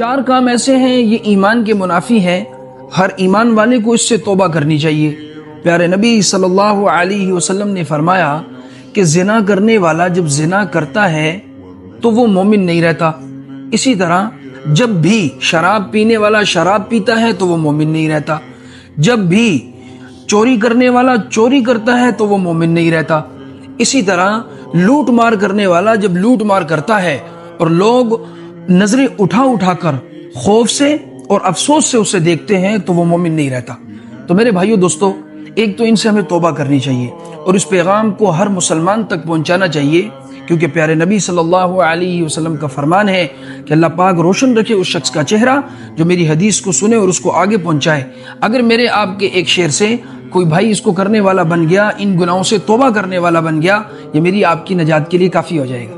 4 کام ایسے ہیں یہ ایمان کے منافی ہیں، ہر ایمان والے کو اس سے توبہ کرنی چاہیے۔ پیارے نبی صلی اللہ علیہ وسلم نے فرمایا کہ زنا کرنے والا جب زنا کرتا ہے تو وہ مومن نہیں رہتا، اسی طرح جب بھی شراب پینے والا شراب پیتا ہے تو وہ مومن نہیں رہتا، جب بھی چوری کرنے والا چوری کرتا ہے تو وہ مومن نہیں رہتا، اسی طرح لوٹ مار کرنے والا جب لوٹ مار کرتا ہے اور لوگ نظریں اٹھا اٹھا کر خوف سے اور افسوس سے اسے دیکھتے ہیں تو وہ مومن نہیں رہتا۔ تو میرے بھائیو دوستو، ایک تو ان سے ہمیں توبہ کرنی چاہیے اور اس پیغام کو ہر مسلمان تک پہنچانا چاہیے، کیونکہ پیارے نبی صلی اللہ علیہ وسلم کا فرمان ہے کہ اللہ پاک روشن رکھے اس شخص کا چہرہ جو میری حدیث کو سنے اور اس کو آگے پہنچائے۔ اگر میرے آپ کے ایک شعر سے کوئی بھائی اس کو کرنے والا بن گیا، ان گناہوں سے توبہ کرنے والا بن گیا، یہ میری آپ کی نجات کے لیے کافی ہو جائے گا۔